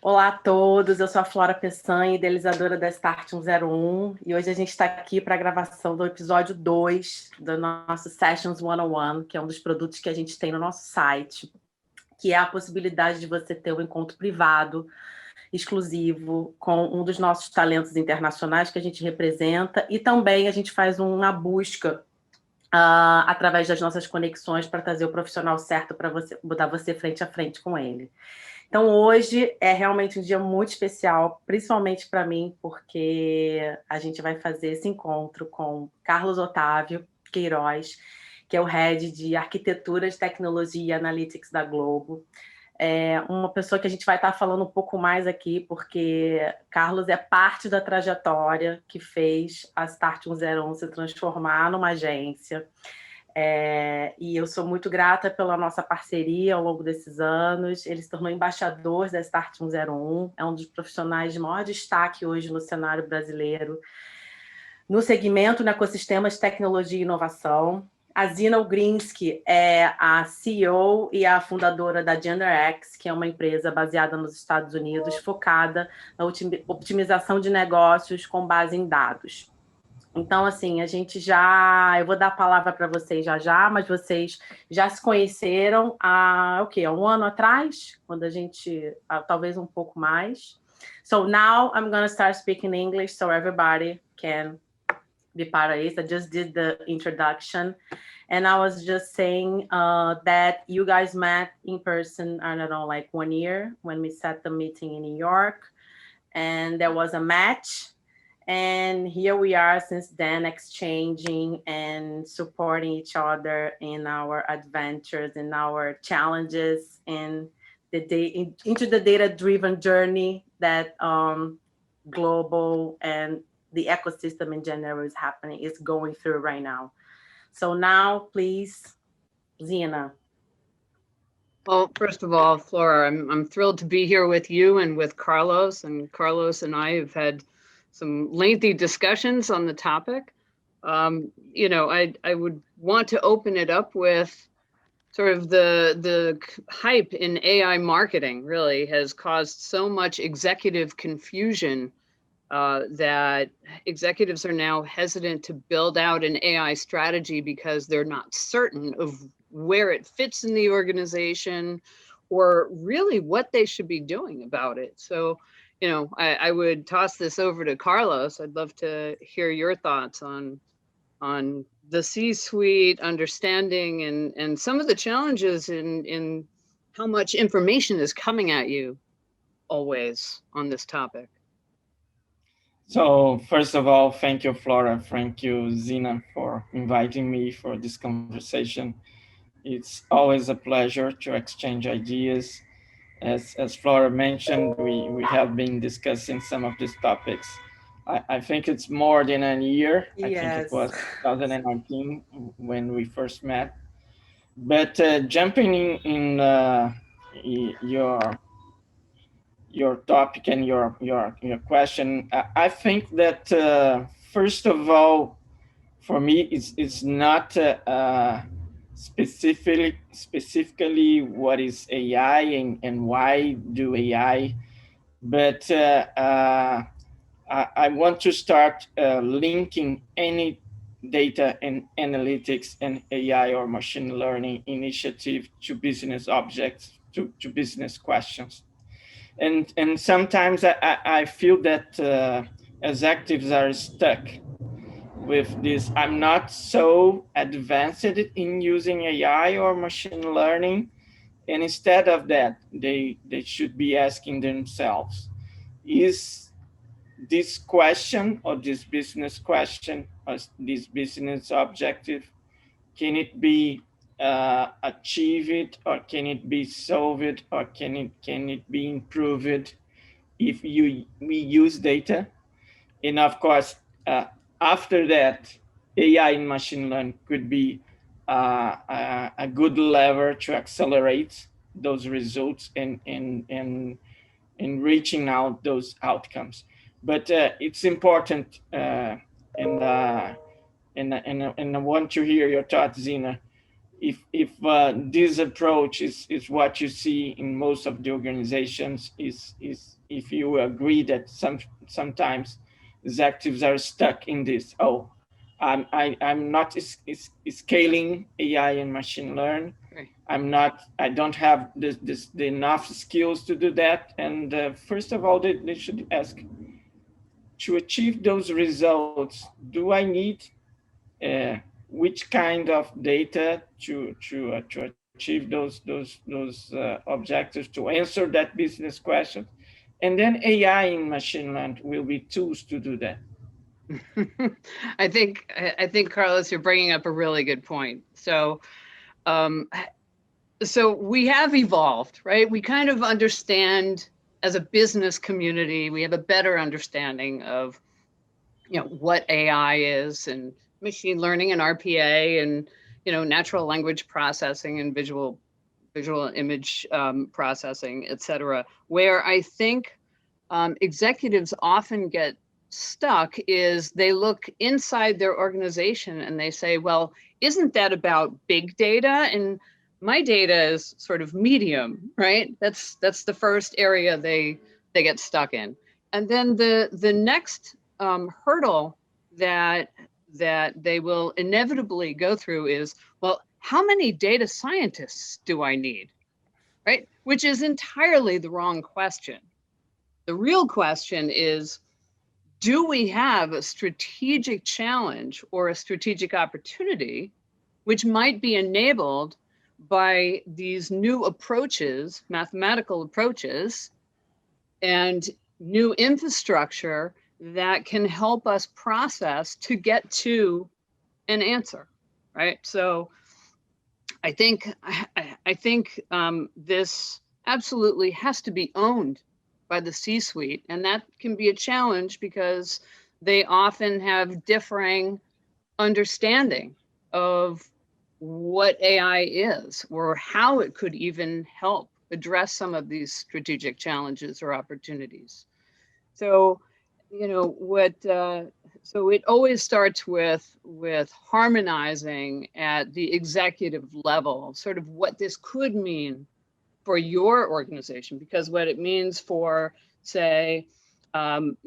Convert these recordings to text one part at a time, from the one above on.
Olá a todos, eu sou a Flora Peçanha, idealizadora da Start101, e hoje a gente está aqui para a gravação do episódio 2 do nosso Sessions.101, que é um dos produtos que a gente tem no nosso site, que é a possibilidade de você ter um encontro privado, exclusivo, com um dos nossos talentos internacionais que a gente representa, e também a gente faz uma busca através das nossas conexões para trazer o profissional certo para você, botar você frente a frente com ele. Então, hoje é realmente um dia muito especial, principalmente para mim, porque a gente vai fazer esse encontro com Carlos Octávio Queiroz, que é o Head de Arquitetura da Tecnologia e Analytics da Globo. É uma pessoa que a gente vai estar falando um pouco mais aqui, porque Carlos é parte da trajetória que fez a Start101 se transformar numa agência. E eu sou muito grata pela nossa parceria ao longo desses anos. Ele se tornou embaixador da Start101, é um dos profissionais de maior destaque hoje no cenário brasileiro, no segmento, no ecossistema de tecnologia e inovação. A Xena Ugrinsky é a CEO e a fundadora da X, que é uma empresa baseada nos Estados Unidos, focada na otimização de negócios com base em dados. Então, assim, eu vou dar a palavra para vocês já, mas vocês já se conheceram há um ano atrás, quando a gente, talvez um pouco mais. So now I'm going to start speaking English so everybody can be part of it. I just did the introduction, and I was just saying that you guys met in person, I don't know, like 1 year when we set the meeting in New York, and there was a match. And here we are since then, exchanging and supporting each other in our adventures, in our challenges, and into the data-driven journey that global and the ecosystem in general is going through right now. So now, please, Xena. Well, first of all, Flora, I'm thrilled to be here with you and with Carlos. And Carlos and I have had some lengthy discussions on the topic. I would want to open it up with sort of the hype in AI marketing really has caused so much executive confusion that executives are now hesitant to build out an AI strategy because they're not certain of where it fits in the organization or really what they should be doing about it. So, I would toss this over to Carlos. I'd love to hear your thoughts on the C-suite understanding and some of the challenges in how much information is coming at you always on this topic. So first of all, thank you, Flora. Thank you, Xena, for inviting me for this conversation. It's always a pleasure to exchange ideas. As Flora mentioned, we have been discussing some of these topics. I think it's more than a year. Yes. I think it was 2019 when we first met. But jumping in your topic and your question, I think that first of all, for me, it's not specifically what is AI and why do AI, but I want to start linking any data and analytics and AI or machine learning initiative to business objects, to business questions. And sometimes I feel that executives are stuck with this. I'm not so advanced in using AI or machine learning. And instead of that, they should be asking themselves, is this question or this business question or this business objective, can it be achieved, or can it be solved, or can it be improved if we use data? And of course, after that, AI and machine learning could be a good lever to accelerate those results and reaching out those outcomes. But it's important, and I want to hear your thoughts, Xena. if this approach is what you see in most of the organizations, is if you agree that sometimes executives are stuck in this, oh, I'm not scaling AI and machine learn. Right. I don't have the enough skills to do that. And first of all, they should ask, to achieve those results, do I need which kind of data to achieve those objectives, to answer that business question? And then AI and machine learning will be tools to do that. I think Carlos, you're bringing up a really good point. So we have evolved, right? We kind of understand, as a business community, we have a better understanding of, what AI is, and machine learning, and RPA, and natural language processing, and visual image processing, et cetera. Where I think executives often get stuck is they look inside their organization and they say, well, isn't that about big data? And my data is sort of medium, right? That's the first area they get stuck in. And then the next hurdle that they will inevitably go through is, well, how many data scientists do I need, right? Which is entirely the wrong question. The real question is, do we have a strategic challenge or a strategic opportunity which might be enabled by these new approaches, mathematical approaches, and new infrastructure that can help us process to get to an answer, right? So I think this absolutely has to be owned by the C-suite, and that can be a challenge because they often have differing understanding of what AI is, or how it could even help address some of these strategic challenges or opportunities. So, so it always starts with harmonizing at the executive level, sort of what this could mean for your organization, because what it means for, say, an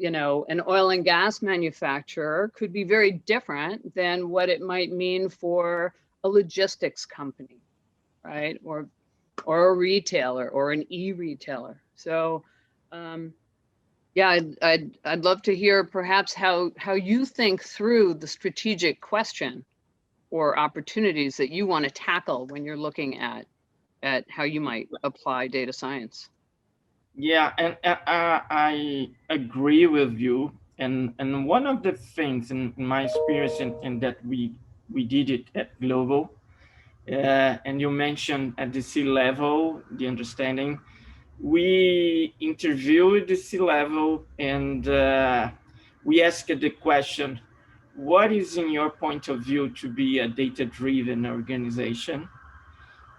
oil and gas manufacturer could be very different than what it might mean for a logistics company, right? Or a retailer, or an e-retailer. So, yeah, I'd love to hear perhaps how you think through the strategic question or opportunities that you want to tackle when you're looking at how you might apply data science. Yeah, and I agree with you. And one of the things in my experience, in that we did it at Global, and you mentioned at the C-level, the understanding, we interviewed the C-level, and we asked the question, what is, in your point of view, to be a data-driven organization?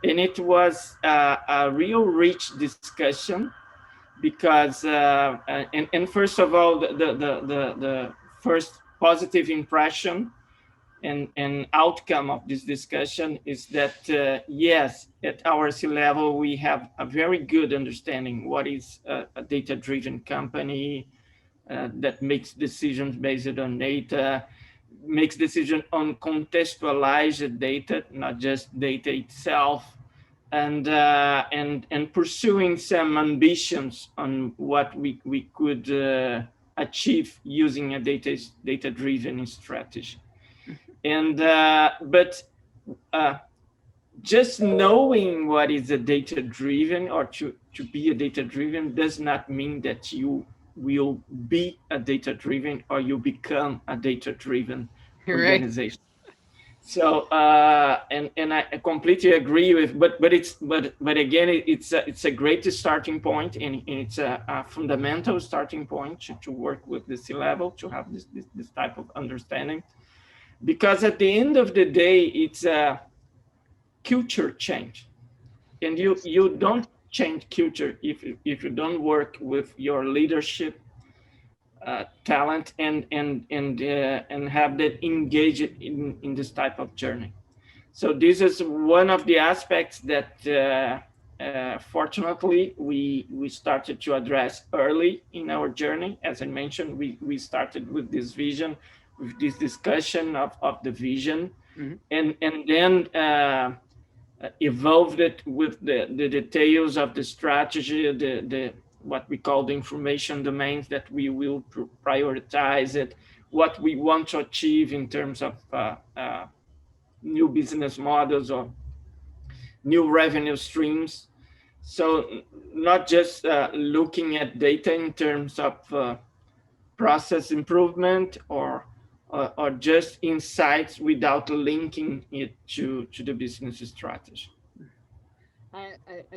And it was a real rich discussion, because and first of all, the first positive impression and outcome of this discussion is that yes, at our C-level we have a very good understanding what is a data-driven company that makes decisions based on data, makes decisions on contextualized data, not just data itself, and pursuing some ambitions on what we could achieve using a data-driven strategy. And but just knowing what is a data-driven, or to be a data-driven, does not mean that you will be a data-driven or you become a data-driven organization. Right. So and I completely agree with, but again, it's a great starting point, and it's a fundamental starting point to work with the C-level, to have this type of understanding, because at the end of the day, it's a culture change, and you don't change culture if you don't work with your leadership talent and have that engaged in this type of journey. So this is one of the aspects that fortunately we started to address early in our journey. As I mentioned, we started with this vision, with this discussion of the vision, and then evolved it with the details of the strategy, the what we call the information domains that we will prioritize it, what we want to achieve in terms of new business models or new revenue streams. So not just looking at data in terms of process improvement or just insights without linking it to the business strategy. I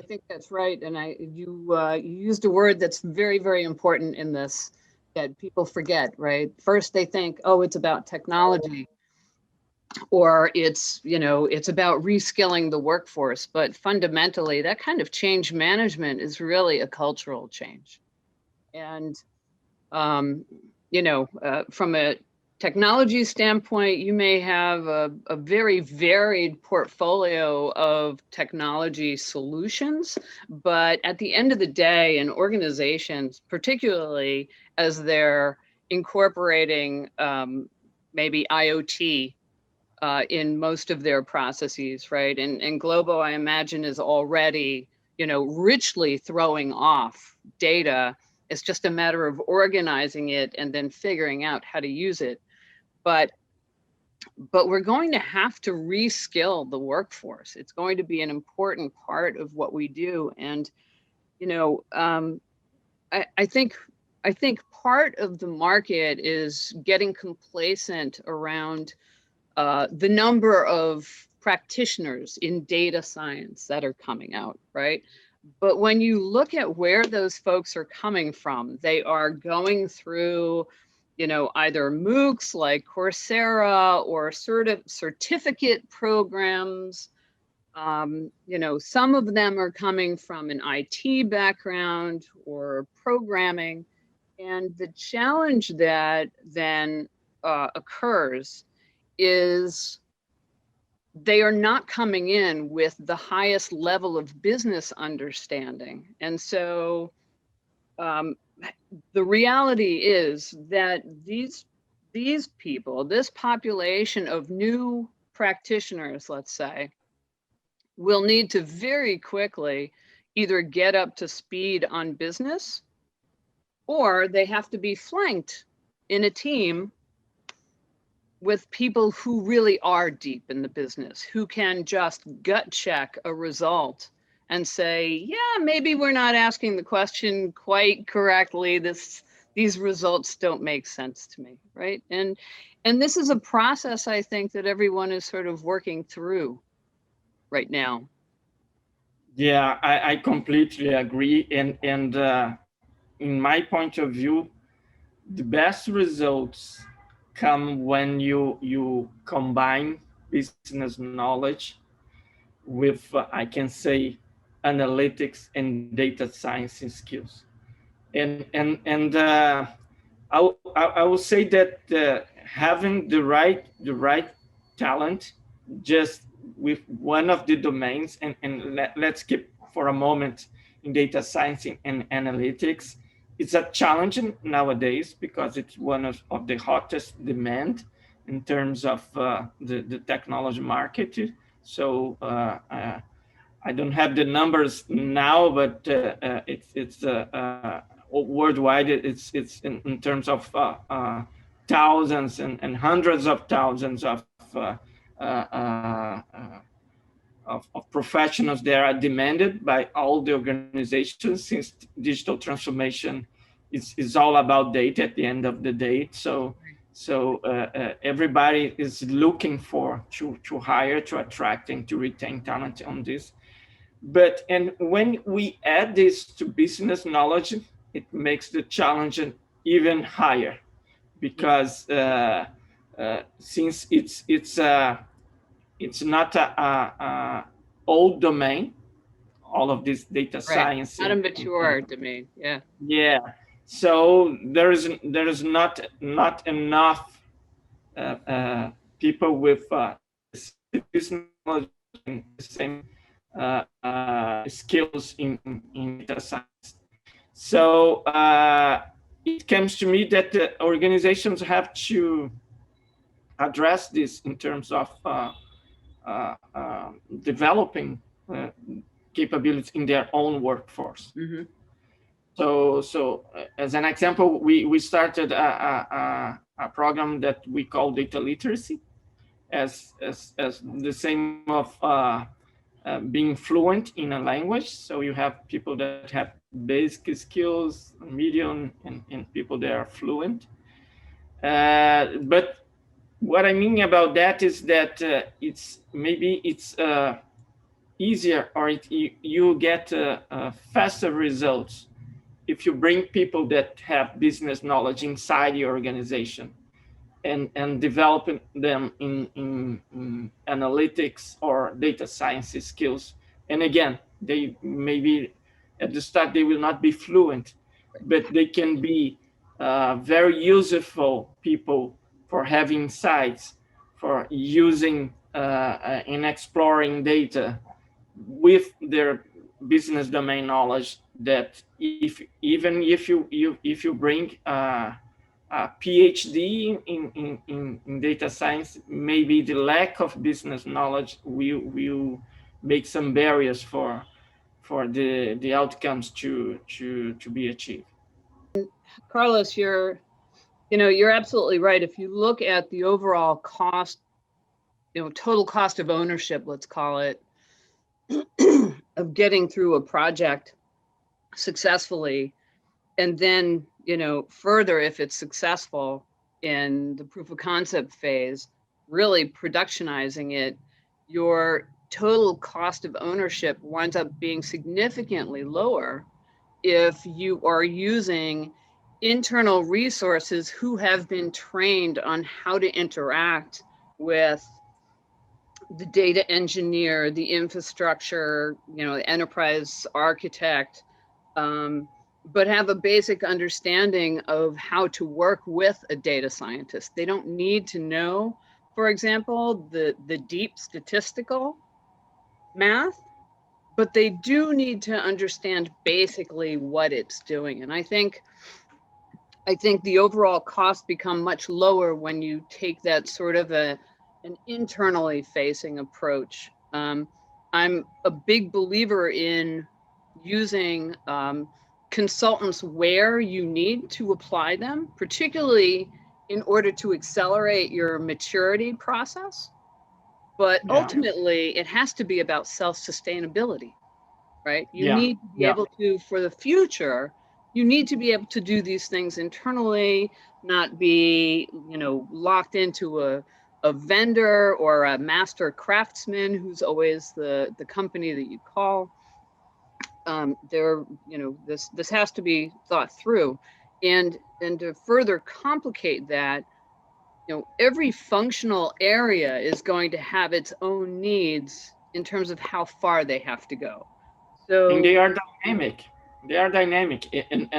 think that's right. And you used a word that's very, very important in this that people forget, right? First, they think, oh, it's about technology, or it's, it's about reskilling the workforce. But fundamentally, that kind of change management is really a cultural change. And, from a technology standpoint, you may have a very varied portfolio of technology solutions, but at the end of the day, in organizations, particularly as they're incorporating maybe IoT in most of their processes, right? And Globo, I imagine, is already, richly throwing off data. It's just a matter of organizing it and then figuring out how to use it. But we're going to have to reskill the workforce. It's going to be an important part of what we do. And, I think part of the market is getting complacent around the number of practitioners in data science that are coming out, right? But when you look at where those folks are coming from, they are going through, either MOOCs like Coursera or certificate programs. Some of them are coming from an IT background or programming. And the challenge that then occurs is they are not coming in with the highest level of business understanding. And so the reality is that these people, this population of new practitioners, let's say, will need to very quickly either get up to speed on business, or they have to be flanked in a team with people who really are deep in the business, who can just gut check a result and say, yeah, maybe we're not asking the question quite correctly. These results don't make sense to me, right? And this is a process, I think, that everyone is sort of working through right now. Yeah, I completely agree. And in my point of view, the best results come when you combine business knowledge with, I can say, analytics and data science skills. And I will say that having the right talent just with one of the domains, and let's keep for a moment in data science and analytics, it's a challenge nowadays because it's one of the hottest demand in terms of the technology market. So I don't have the numbers now, but it's worldwide. It's in terms of thousands and hundreds of thousands of professionals that are demanded by all the organizations, since digital transformation is all about data at the end of the day. So everybody is looking to hire, to attract, and to retain talent on this. And when we add this to business knowledge, it makes the challenge even higher, because since it's not a old domain, all of this data science. Not a mature domain, yeah. Yeah, so there is not enough people with business technology and the same skills in data science. So it comes to me that the organizations have to address this in terms of developing capabilities in their own workforce. Mm-hmm. So as an example, we started a program that we call data literacy, as the same of being fluent in a language. So you have people that have basic skills, medium, and people that are fluent. But what I mean about that is that it's easier, or you get faster results if you bring people that have business knowledge inside your organization and developing them in analytics or data science skills. And again, they maybe at the start they will not be fluent, but they can be very useful people for having insights, for using and exploring data with their business domain knowledge. That even if you bring a PhD in data science, maybe the lack of business knowledge will make some barriers for the outcomes to be achieved. Carlos, you're absolutely right. If you look at the overall cost, total cost of ownership, let's call it, of getting through a project successfully, and then, further, if it's successful in the proof of concept phase, really productionizing it, your total cost of ownership winds up being significantly lower if you are using internal resources who have been trained on how to interact with the data engineer, the infrastructure, the enterprise architect, but have a basic understanding of how to work with a data scientist. They don't need to know, for example, the deep statistical math, but they do need to understand basically what it's doing. And I think the overall costs become much lower when you take that sort of an internally facing approach. I'm a big believer in using consultants where you need to apply them, particularly in order to accelerate your maturity process. But ultimately, it has to be about self-sustainability, right? You need to be able to, for the future, you need to be able to do these things internally, not be, locked into a vendor or a master craftsman who's always the company that you call. This has to be thought through, and to further complicate that, every functional area is going to have its own needs in terms of how far they have to go. So, and they are dynamic. And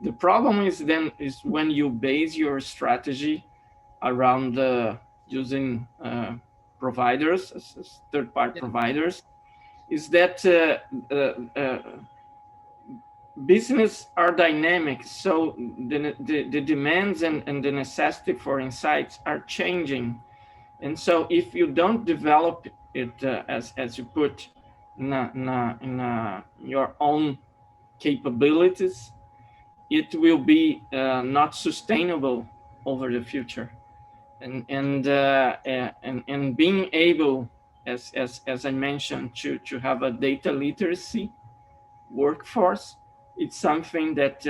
the problem is when you base your strategy around using providers as third-party providers, is that business are dynamic, so the demands and the necessity for insights are changing. And so if you don't develop it as you put in your own capabilities, it will be not sustainable over the future. And being able, as I mentioned, to have a data literacy workforce, it's something that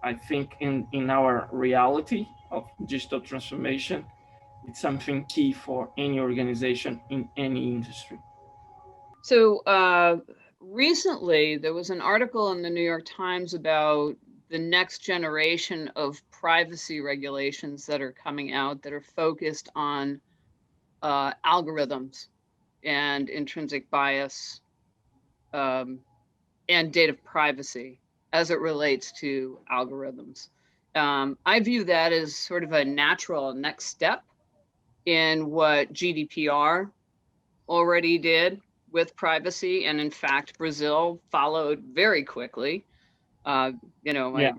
I think in our reality of digital transformation, it's something key for any organization in any industry. So recently, there was an article in the New York Times about the next generation of privacy regulations that are coming out that are focused on algorithms and intrinsic bias and data privacy as it relates to algorithms. I view that as sort of a natural next step in what GDPR already did with privacy. And in fact, Brazil followed very quickly. You know,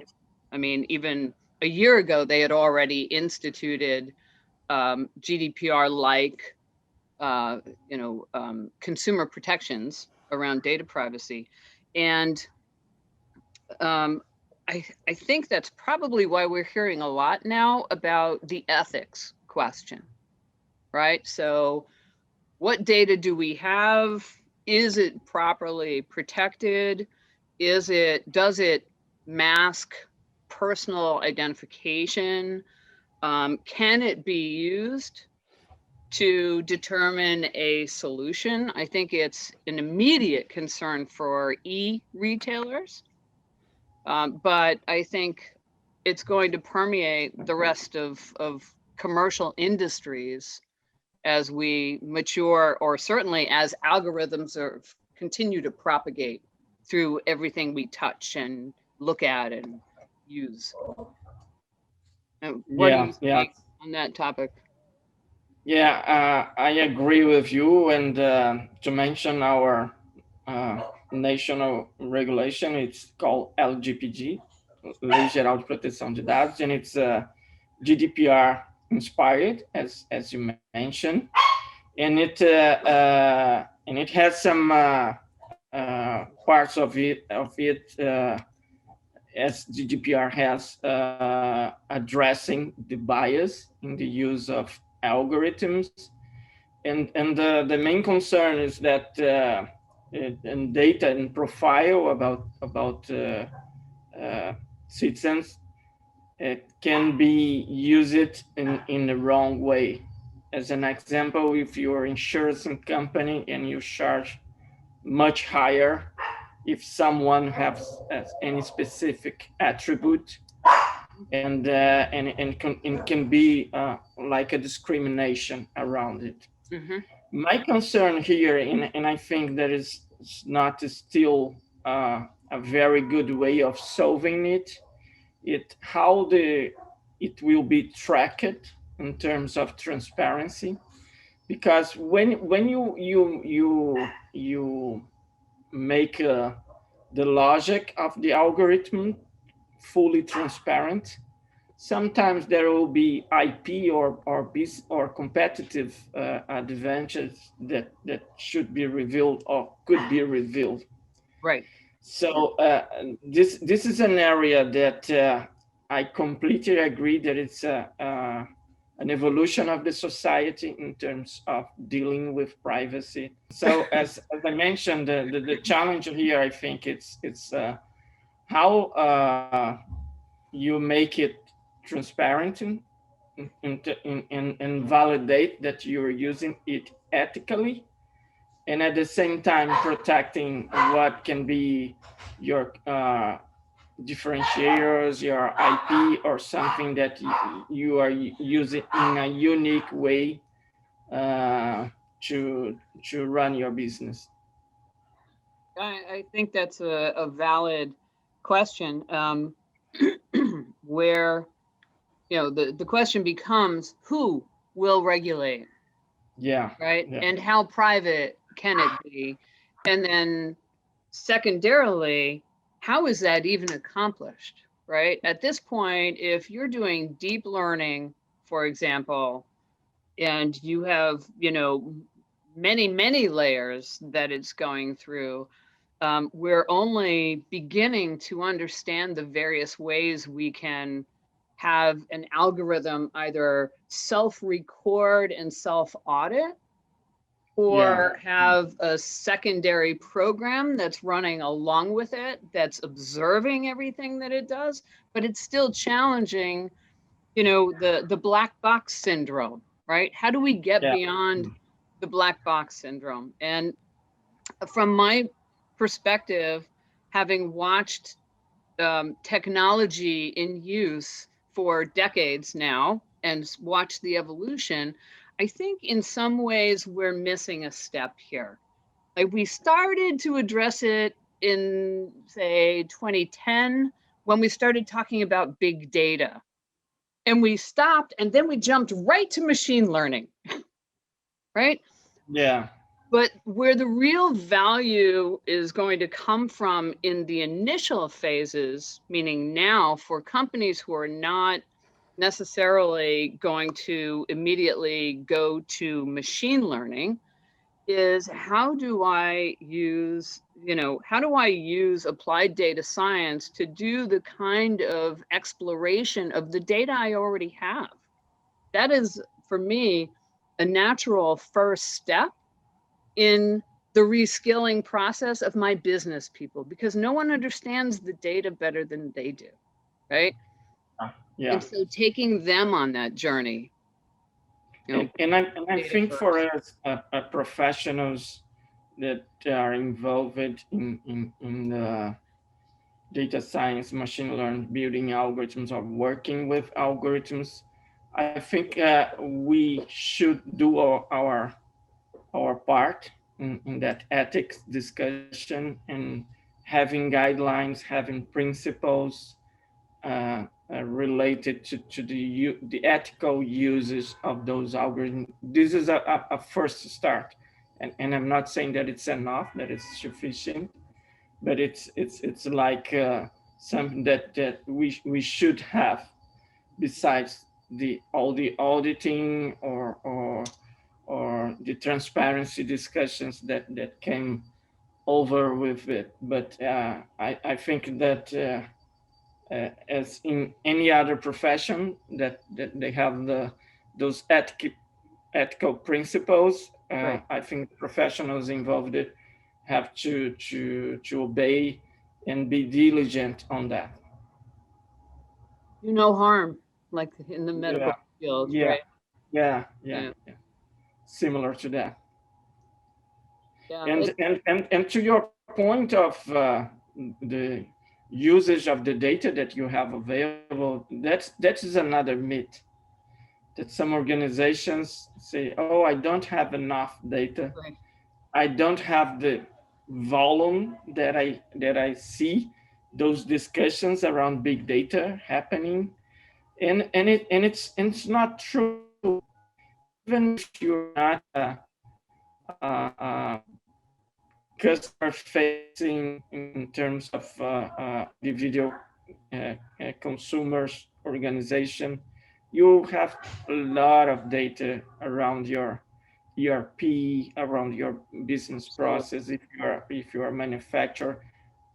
I mean, even a year ago, they had already instituted GDPR-like, you know, consumer protections around data privacy. And I think that's probably why we're hearing a lot now about the ethics question, right? So what data do we have? Is it properly protected? Does it mask personal identification? Can it be used to determine a solution? I think it's an immediate concern for e-retailers, but I think it's going to permeate the rest of commercial industries as we mature, or certainly as algorithms continue to propagate through everything we touch and look at and use. What do you think on that topic? Yeah, I agree with you. And to mention our national regulation, it's called LGPD, Lei Geral de Proteção de Dados, and it's GDPR inspired, as you mentioned, and it has some parts of it as GDPR has addressing the bias in the use of algorithms, and the main concern is that and data and profile about citizens can be used in the wrong way. As an example, if you're an insurance company and you charge much higher if someone has any specific attribute, and can be like a discrimination around it. Mm-hmm. My concern here, and I think that is not still a very good way of solving it, how it will be tracked in terms of transparency, because when you make the logic of the algorithm fully transparent, sometimes there will be IP or competitive advantages that should be revealed or could be revealed. Right. So this is an area that I completely agree that it's an evolution of the society in terms of dealing with privacy. So as I mentioned, the challenge here, I think it's how you make it transparent and validate that you're using it ethically, and at the same time protecting what can be your differentiators, your IP, or something that you are using in a unique way to run your business. I think that's a valid question, where the question becomes, who will regulate? Yeah. Right. Yeah. And how private can it be? And then secondarily, how is that even accomplished? Right. At this point, if you're doing deep learning, for example, and you have, many layers that it's going through, we're only beginning to understand the various ways we can have an algorithm either self-record and self-audit, or have a secondary program that's running along with it, that's observing everything that it does, but it's still challenging, the black box syndrome, right? How do we get beyond the black box syndrome? And from my perspective, having watched technology in use for decades now and watched the evolution, I think in some ways we're missing a step here. Like, we started to address it in, say, 2010, when we started talking about big data, and we stopped, and then we jumped right to machine learning, right? Yeah. But where the real value is going to come from in the initial phases, meaning now for companies who are not necessarily going to immediately go to machine learning, is how do I use, how do I use applied data science to do the kind of exploration of the data I already have? That is, for me, a natural first step in the reskilling process of my business people, because no one understands the data better than they do, right? Yeah. And so taking them on that journey. And I think for us professionals that are involved in the data science, machine learning, building algorithms, or working with algorithms, I think we should do our part in that ethics discussion, and having guidelines, having principles related to the ethical uses of those algorithms. This is a first start, and I'm not saying that it's enough, that it's sufficient, but it's like something that we should have, besides all the auditing or the transparency discussions that came over with it. But I think that as in any other profession, that they have those ethical principles. Right. I think professionals involved have to obey and be diligent on that. Do no harm, like in the medical field, Yeah, right? yeah. Yeah. Similar to that. Yeah. And to your point of the usage of the data that you have available, that is another myth, that some organizations say, oh, I don't have enough data. Right. I don't have the volume that I see those discussions around big data happening. And it's not true. Even if you're not customer facing in terms of individual consumers organization, you have a lot of data around your ERP, around your business process. If you are a manufacturer,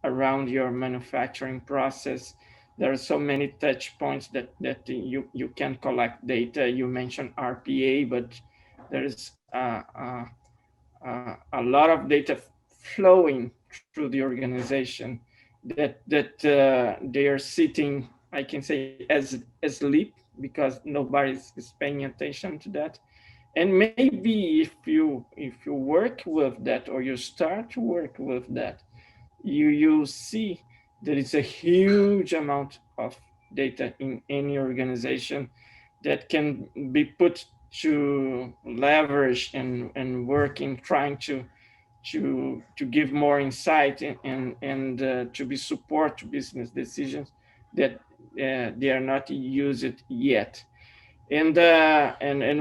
around your manufacturing process, there are so many touch points that you can collect data. You mentioned RPA, but there is a lot of data flowing through the organization that they are sitting, I can say, as asleep, because nobody's paying attention to that. And maybe if you work with that, or you start to work with that, you see that it's a huge amount of data in any organization that can be put to leverage and working, trying to give more insight and to be support to business decisions that they are not used yet. And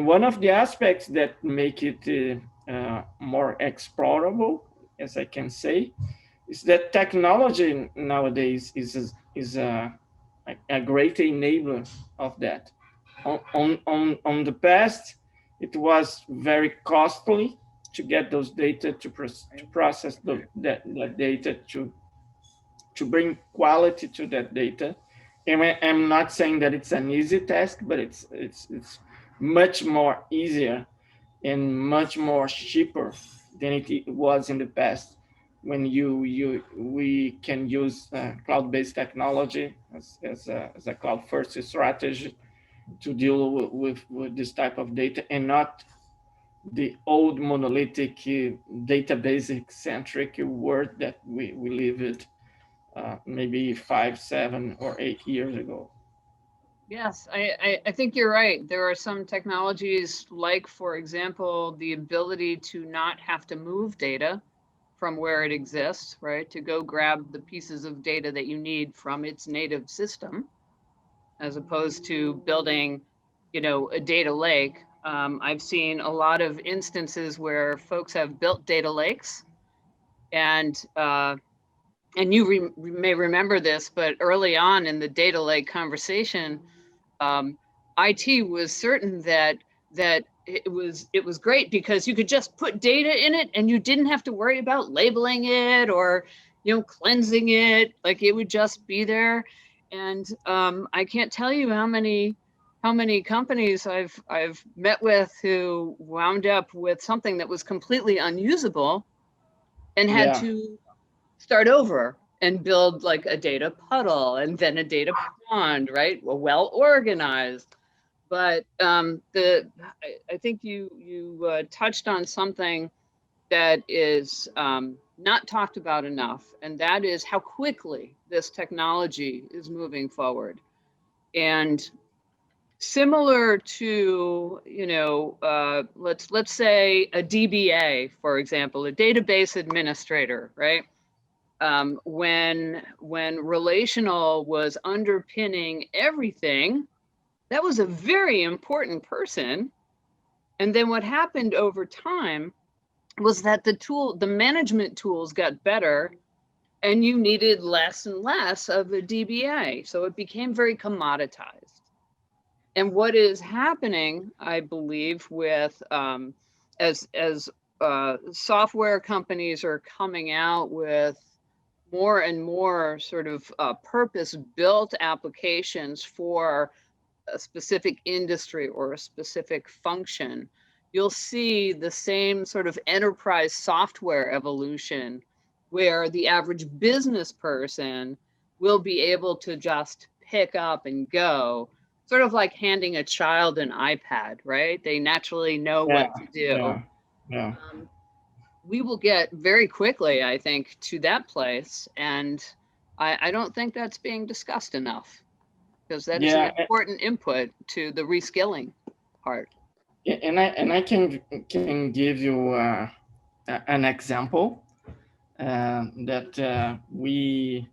one of the aspects that make it more explorable, as I can say, is that technology nowadays is a great enabler of that. On the past, it was very costly to get those data, to process that data, to bring quality to that data. And I'm not saying that it's an easy task, but it's much more easier and much more cheaper than it was in the past, when we can use cloud-based technology as a cloud-first strategy to deal with this type of data, and not the old monolithic database-centric world that we lived maybe 5, 7, or 8 years ago. Yes, I think you're right. There are some technologies, like, for example, the ability to not have to move data from where it exists, right? To go grab the pieces of data that you need from its native system. as opposed to building, a data lake. I've seen a lot of instances where folks have built data lakes, and you may remember this, but early on in the data lake conversation, IT was certain that it was great because you could just put data in it and you didn't have to worry about labeling it or cleansing it. Like, it would just be there. And I can't tell you how many companies I've met with who wound up with something that was completely unusable and had to start over and build like a data puddle and then a data pond, right? Well organized. But I think you touched on something that is not talked about enough, and that is how quickly this technology is moving forward. And similar to, let's say a DBA, for example, a database administrator, right? When relational was underpinning everything, that was a very important person. And then what happened over time was that the management tools got better, and you needed less and less of a DBA. So it became very commoditized. And what is happening, I believe, with as software companies are coming out with more and more sort of purpose-built applications for a specific industry or a specific function, you'll see the same sort of enterprise software evolution where the average business person will be able to just pick up and go, sort of like handing a child an iPad, right? They naturally know what to do. We will get very quickly, I think, to that place. And I don't think that's being discussed enough, because that is an important input to the reskilling part. And I can give you an example that we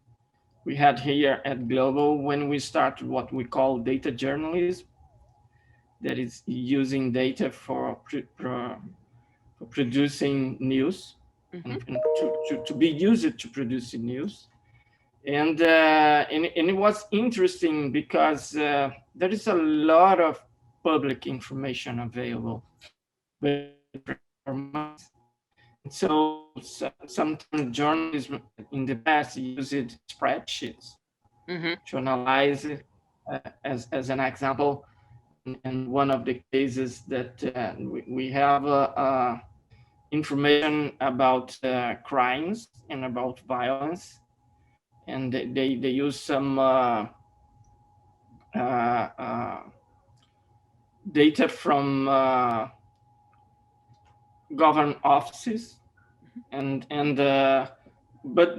had here at Global when we started what we call data journalism, that is using data for producing news, and to be used to produce news. And it was interesting because there is a lot of public information available. So sometimes journalism in the past used spreadsheets to analyze it, as an example. And one of the cases that we have information about crimes and about violence, and they use some data from government offices, but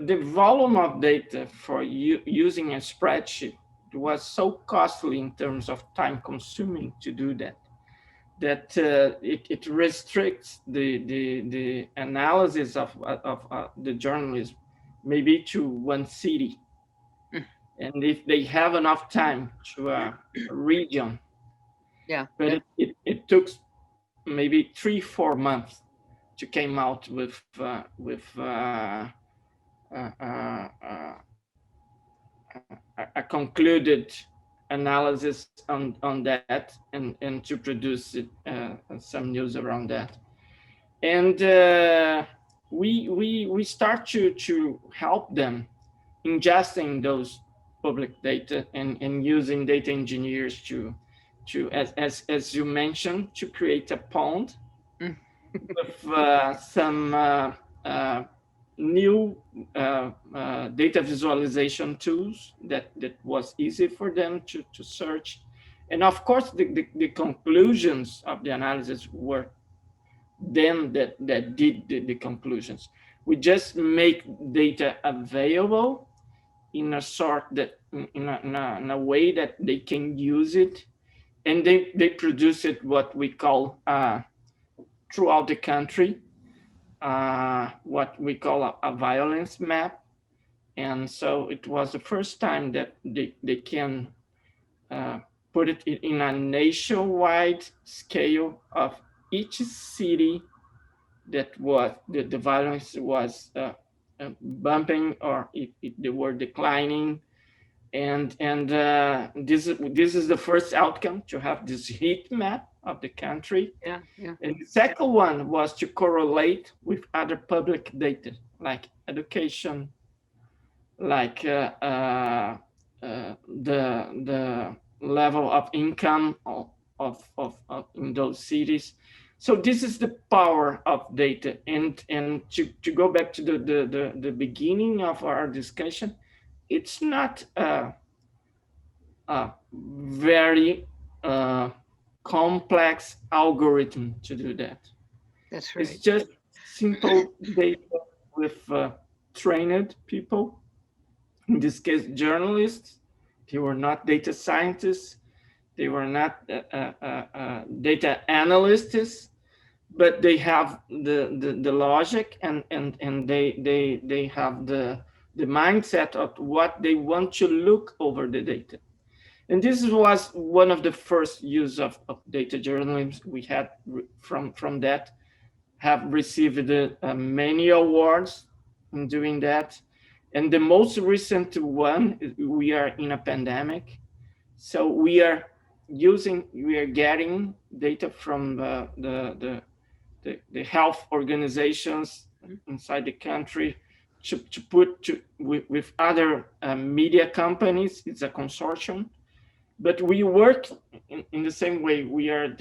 the volume of data for using a spreadsheet was so costly in terms of time consuming to do that it restricts the analysis of the journalism maybe to one city. And if they have enough time to a region. But it took maybe 3-4 months to came out with a concluded analysis on that, and to produce it, some news around that. And we start to help them ingesting those public data and using data engineers to as you mentioned, to create a pond with some new data visualization tools that was easy for them to search. And of course, the conclusions of the analysis were them that did the conclusions. We just make data available in a sort that in a way that they can use it, and they produce it what we call throughout the country, what we call a violence map. And so it was the first time that they can put it in a nationwide scale of each city that was the violence was bumping, or they were declining, and this is the first outcome, to have this heat map of the country. Yeah. And the second one was to correlate with other public data like education, like the level of income of in those cities. So this is the power of data. And to go back to the beginning of our discussion, it's not a very complex algorithm to do that. That's right. It's just simple data with trained people. In this case, journalists. They were not data scientists. They were not data analysts, but they have the logic and they have the mindset of what they want to look over the data. And this was one of the first use of data journalism we had from that, have received many awards in doing that. And the most recent one, we are in a pandemic. So we are getting data from the health organizations inside the country to put with other media companies. It's a consortium, but we work in the same way. We are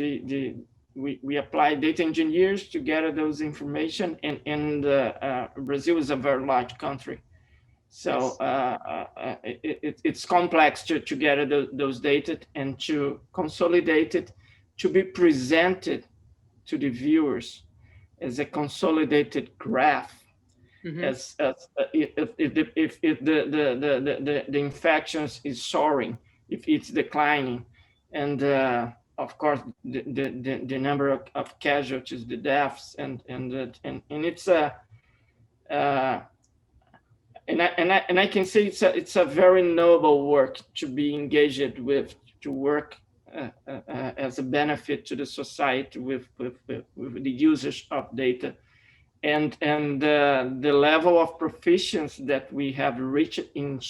we apply data engineers to gather those information, and Brazil is a very large country. So it's complex to gather those data and to consolidate it, to be presented to the viewers as a consolidated graph. As if the infections is soaring, if it's declining, and of course the number of casualties, the deaths, and it's and I can say it's a very noble work to be engaged with, to work as a benefit to the society with the usage of data, and the level of proficiency that we have reached in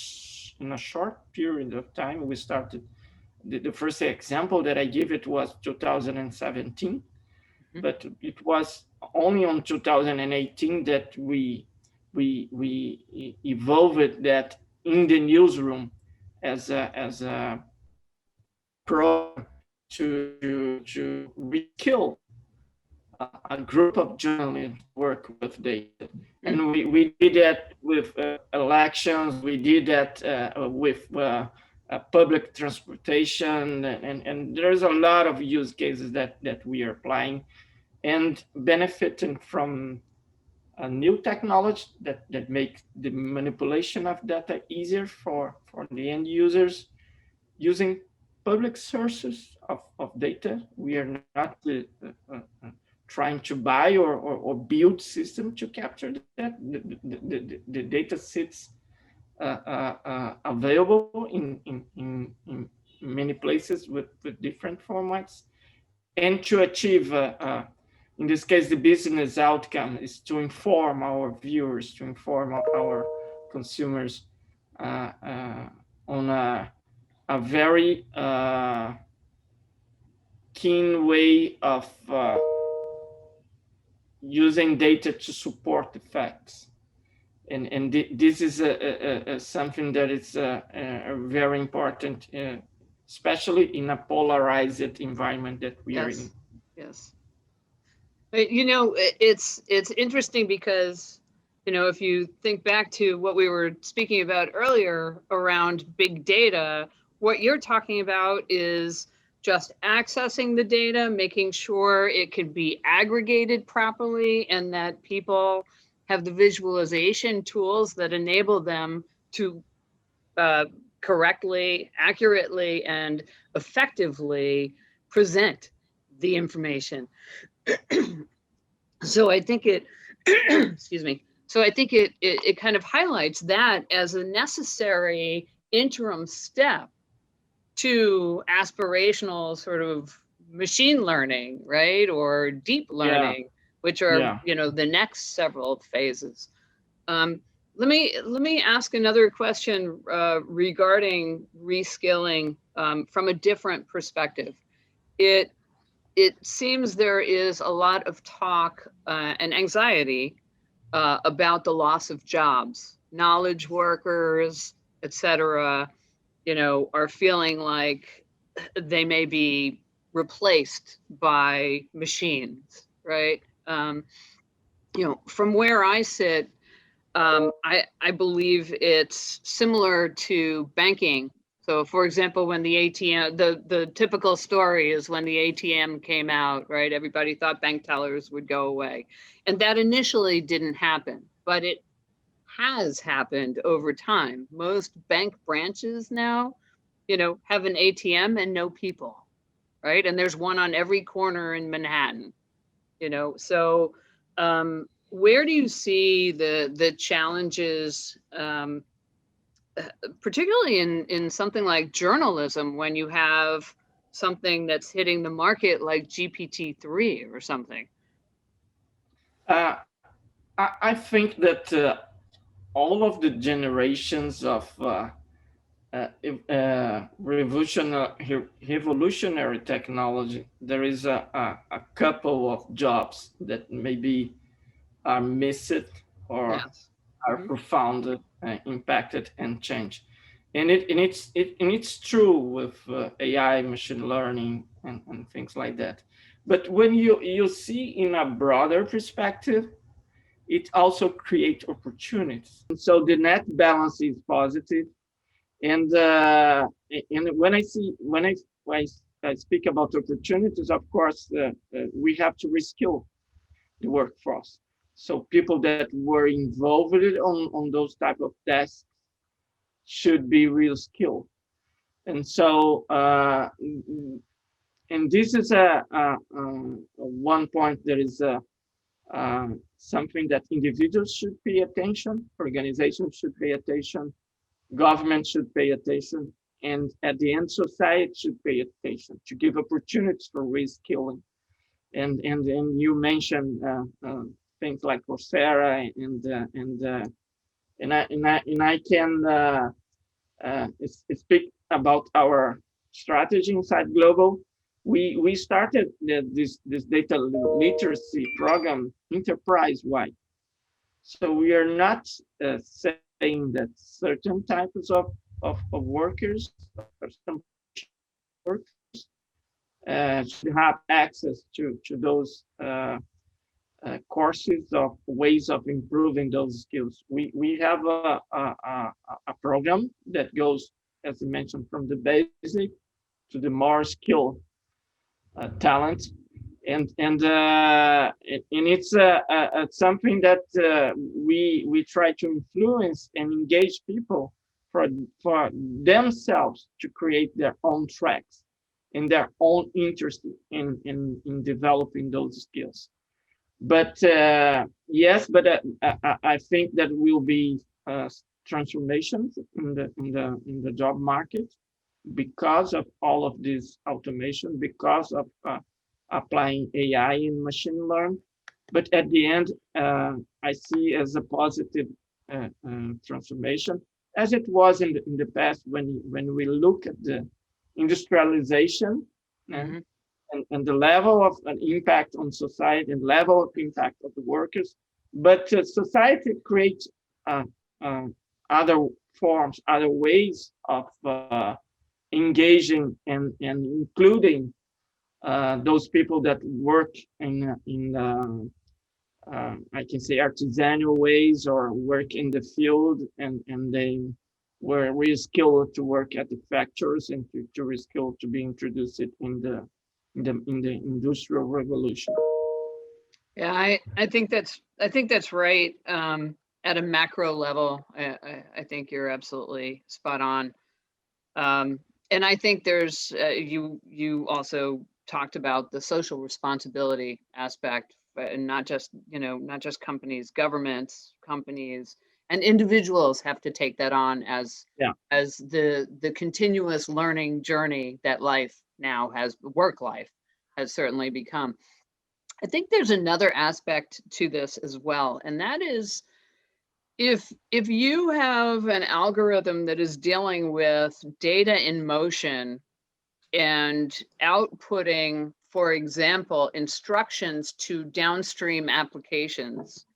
a short period of time. We started the first example that I give it was 2017, but it was only on 2018 that we evolved that in the newsroom as a program to reskill a group of journalists work with data. And we did that with elections, we did that with public transportation, and there's a lot of use cases that we are applying and benefiting from a new technology that makes the manipulation of data easier for the end users, using public sources of data. We are not trying to buy or build system to capture that. The data sits available in many places with different formats, and to achieve in this case, the business outcome is to inform our viewers, to inform our consumers on a very keen way of using data to support the facts. And this is something that is very important, especially in a polarized environment that we are in. Yes. You know, it's interesting because, you know, if you think back to what we were speaking about earlier around big data, what you're talking about is just accessing the data, making sure it can be aggregated properly, and that people have the visualization tools that enable them to correctly, accurately, and effectively present the information. So I think it, excuse me. So I think it kind of highlights that as a necessary interim step to aspirational sort of machine learning, right? Or deep learning, which are, you know, the next several phases. Let me ask another question regarding reskilling from a different perspective. It seems there is a lot of talk and anxiety about the loss of jobs. Knowledge workers, etc., you know, are feeling like they may be replaced by machines, right? You know, from where I sit, I believe it's similar to banking. So for example, when the ATM, the typical story is when the ATM came out, right? Everybody thought bank tellers would go away. And that initially didn't happen, but it has happened over time. Most bank branches now, you know, have an ATM and no people, right? And there's one on every corner in Manhattan, you know? So where do you see the challenges, particularly in something like journalism, when you have something that's hitting the market like GPT-3 or something? I think that all of the generations of revolutionary technology, there is a couple of jobs that maybe are missed or are profound, impacted and changed. And it's true with AI, machine learning, and things like that. But when you see in a broader perspective, it also creates opportunities. And so the net balance is positive. And when I speak about opportunities, of course, we have to reskill the workforce. So people that were involved on those type of tasks should be real skilled. And so, and this is one point. There is something that individuals should pay attention, organizations should pay attention, government should pay attention, and at the end, society should pay attention to give opportunities for reskilling. And you mentioned things like Coursera, and I can speak about our strategy inside Global. We started this data literacy program enterprise-wide. So we are not saying that certain types of workers or some workers should have access to those courses of ways of improving those skills. We have a program that goes, as I mentioned, from the basic to the more skilled talent, and it's something that we try to influence and engage people for themselves to create their own tracks and their own interest in developing those skills. But yes, but I think that will be transformations in the job market because of all of this automation, because of applying AI and machine learning. But at the end, I see as a positive transformation, as it was in the past when we look at the industrialization and the level of an impact on society and level of impact of the workers. But society creates other forms, other ways of engaging and including those people that work in I can say artisanal ways or work in the field, and they were reskilled to work at the factories and to reskill to be introduced in the industrial revolution. Yeah, I think that's right. At a macro level, I think you're absolutely spot on. And I think there's you also talked about the social responsibility aspect, and not just companies, governments, companies, And individuals have to take that on as the continuous learning journey that life now has, work life has certainly become. I think there's another aspect to this as well, and that is if you have an algorithm that is dealing with data in motion and outputting, for example, instructions to downstream applications,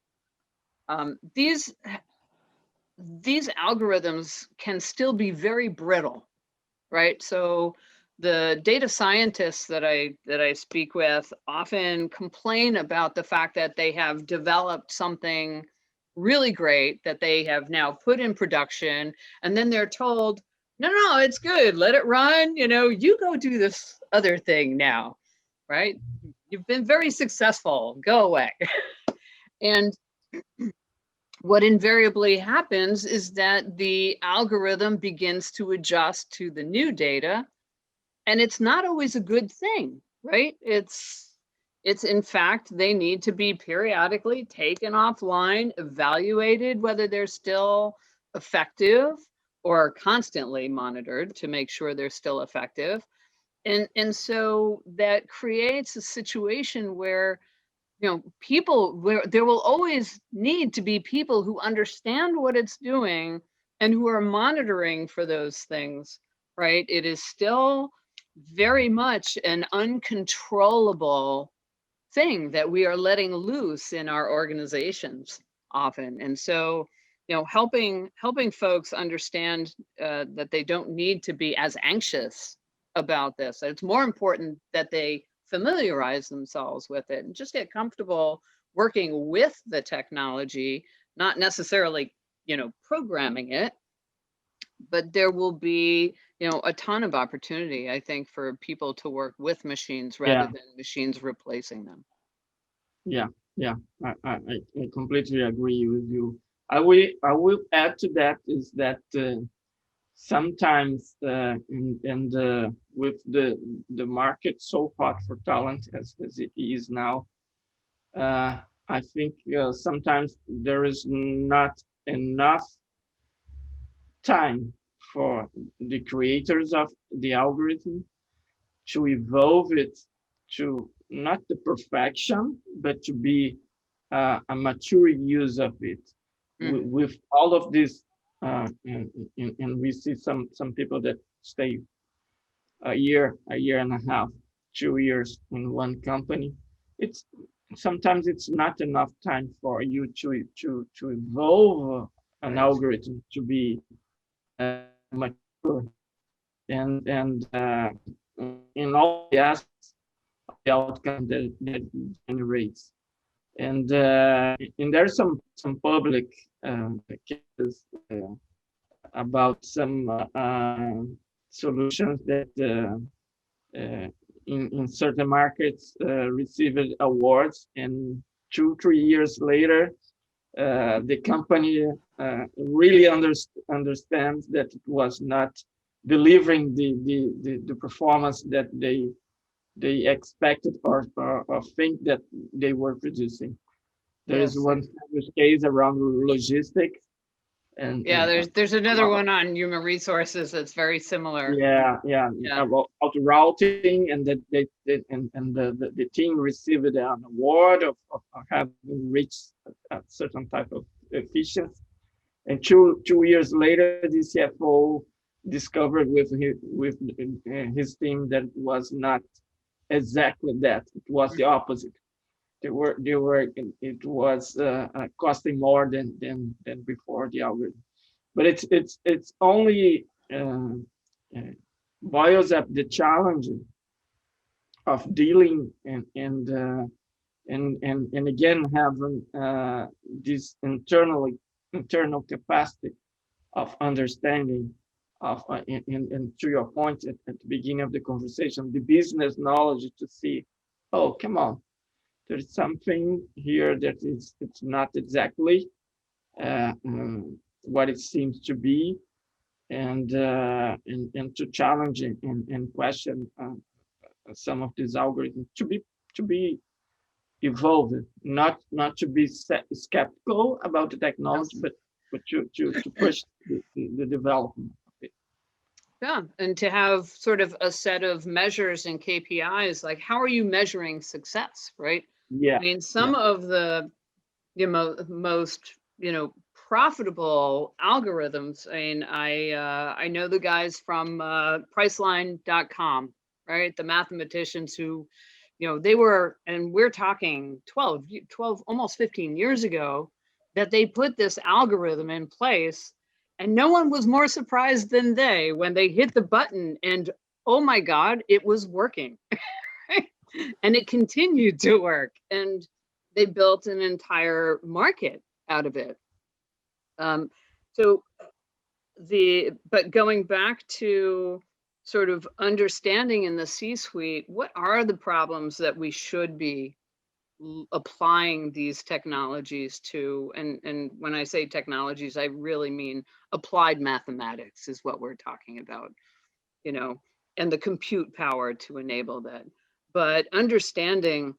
these algorithms can still be very brittle, right? So the data scientists that I speak with often complain about the fact that they have developed something really great that they have now put in production, and then they're told, no, it's good, let it run, you go do this other thing now, right? You've been very successful, go away. And what invariably happens is that the algorithm begins to adjust to the new data, and it's not always a good thing, right? It's in fact, they need to be periodically taken offline, evaluated whether they're still effective, or constantly monitored to make sure they're still effective. And so that creates a situation where where there will always need to be people who understand what it's doing and who are monitoring for those things, right? It is still very much an uncontrollable thing that we are letting loose in our organizations often. And so, helping folks understand that they don't need to be as anxious about this. It's more important that they familiarize themselves with it and just get comfortable working with the technology, not necessarily, programming it, but there will be, a ton of opportunity, I think, for people to work with machines rather than machines replacing them. Yeah, I completely agree with you. I will add to that is that sometimes with the market so hot for talent as it is now, I think sometimes there is not enough time for the creators of the algorithm to evolve it to not the perfection, but to be a mature use of it. With all of this, and we see some people that stay a year and a half, 2 years in one company. It's sometimes it's not enough time for you to evolve an algorithm to be mature and in all the aspects of the outcome that generates. And there's some public cases about some solutions that in certain markets received awards, and 2-3 years later, the company really understands that it was not delivering the performance that they expected or think that they were producing. There is one case around logistics. And there's another one on human resources that's very similar. About routing, and that the team received an award of having reached a certain type of efficiency, and two years later the CFO discovered with his team that it was not exactly that. It was the opposite. It was costing more than before the algorithm. But it's only boils up the challenge of dealing and again having this internal capacity of understanding of and to your point at the beginning of the conversation, the business knowledge to see, oh, come on, there's something here that it's not exactly what it seems to be, and to challenge and question some of these algorithms to be evolved, not to be skeptical about the technology, but but to push the development of it. Yeah, and to have sort of a set of measures and KPIs, like how are you measuring success, right? Yeah. I mean, some of the most profitable algorithms. I mean, I know the guys from Priceline.com, right? The mathematicians who, they were, and we're talking 12, almost 15 years ago, that they put this algorithm in place, and no one was more surprised than they when they hit the button and, oh my God, it was working. And it continued to work. And they built an entire market out of it. But going back to sort of understanding in the C-suite, what are the problems that we should be applying these technologies to? And when I say technologies, I really mean applied mathematics is what we're talking about, and the compute power to enable that. But understanding,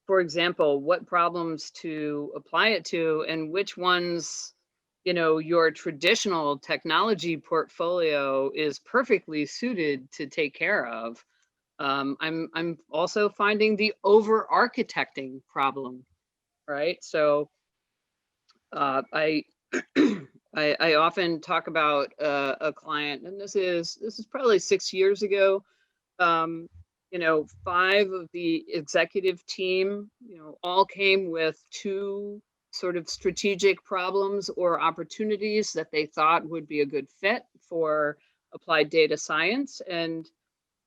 for example, what problems to apply it to and which ones, your traditional technology portfolio is perfectly suited to take care of. I'm also finding the over-architecting problem, right? So I I often talk about a client, and this is probably 6 years ago. 5 of the executive team, all came with 2 sort of strategic problems or opportunities that they thought would be a good fit for applied data science. And,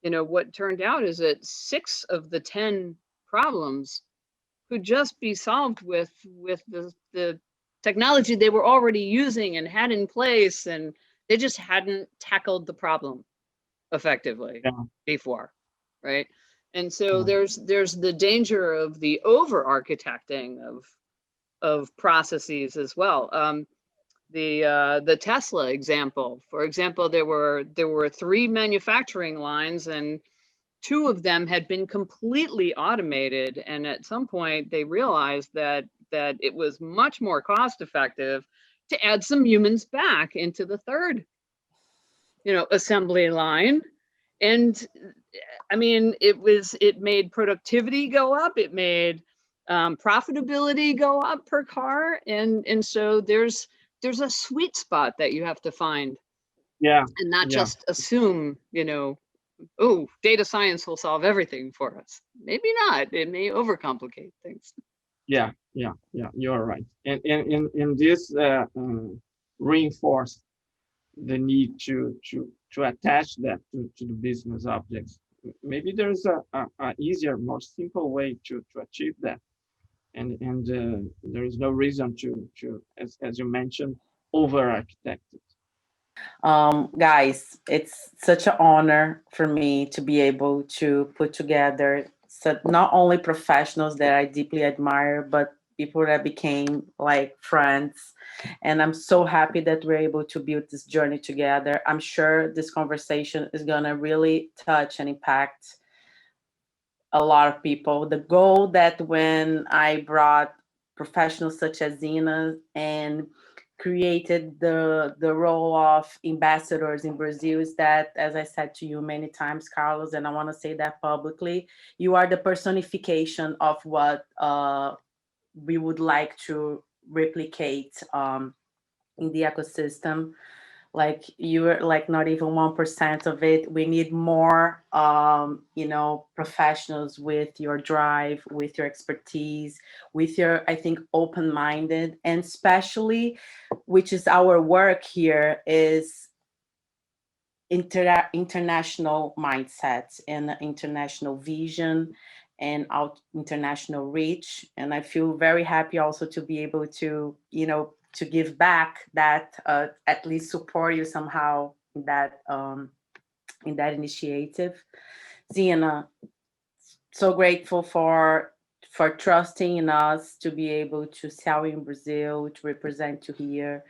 what turned out is that 6 of the 10 problems could just be solved with the technology they were already using and had in place, and they just hadn't tackled the problem effectively before, right? And so there's the danger of the over-architecting of processes as well. The Tesla example, for example, there were 3 manufacturing lines, and 2 of them had been completely automated. And at some point they realized that it was much more cost effective to add some humans back into the 3rd, assembly line. And I mean, it made productivity go up, it made profitability go up per car. And so there's a sweet spot that you have to find. Yeah. And not just assume, oh, data science will solve everything for us. Maybe not. It may overcomplicate things. Yeah, you're right. And this reinforce the need to attach that to the business objects. Maybe there's a easier, more simple way to achieve that. And there is no reason to as you mentioned, over-architect it. Guys, it's such an honor for me to be able to put together not only professionals that I deeply admire, but people that became like friends. And I'm so happy that we're able to build this journey together. I'm sure this conversation is going to really touch and impact a lot of people. The goal that when I brought professionals such as Xena and created the role of ambassadors in Brazil is that, as I said to you many times, Carlos, and I want to say that publicly, you are the personification of what we would like to replicate in the ecosystem. Like you're like not even 1% of it. We need more, professionals with your drive, with your expertise, with your, I think, open-minded, and especially, which is our work here, is international mindsets and international vision and international reach. And I feel very happy also to be able to, to give back that, at least support you somehow in that initiative. Xena, so grateful for trusting in us to be able to sell in Brazil, to represent you here,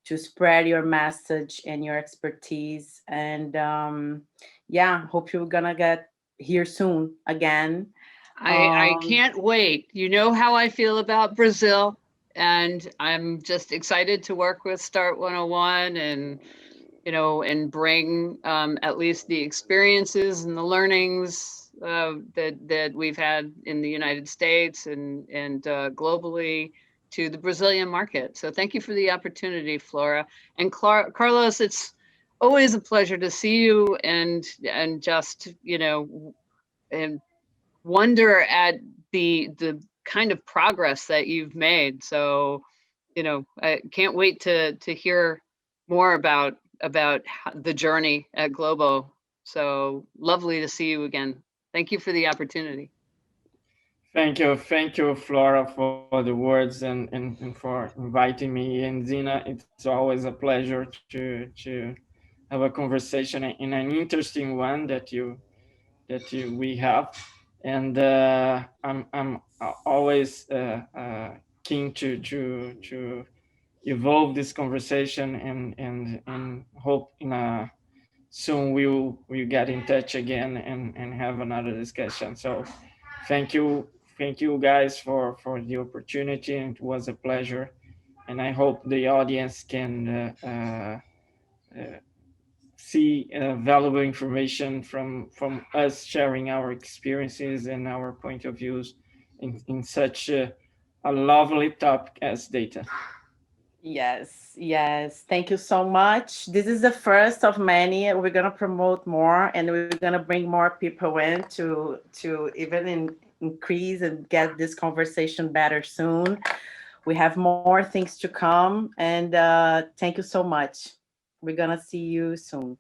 to spread your message and your expertise. And hope you're gonna get here soon again. I can't wait. You know how I feel about Brazil. And I'm just excited to work with Start 101 and, and bring at least the experiences and the learnings that we've had in the United States and globally to the Brazilian market. So thank you for the opportunity, Flora. And Carlos, it's always a pleasure to see you and just, and wonder at the kind of progress that you've made. So, I can't wait to hear more about the journey at Globo. So lovely to see you again. Thank you for the opportunity. Thank you, Flora, for the words and for inviting me. And Xena, it's always a pleasure to have a conversation in an interesting one that we have. And I'm always keen to evolve this conversation and hope soon we'll get in touch again and have another discussion. So thank you guys for the opportunity. It was a pleasure, and I hope the audience can see valuable information from us sharing our experiences and our point of views in such a lovely topic as data. Yes. Thank you so much. This is the first of many. We're gonna promote more, and we're gonna bring more people in to even increase and get this conversation better soon. We have more things to come, and thank you so much. We're gonna see you soon.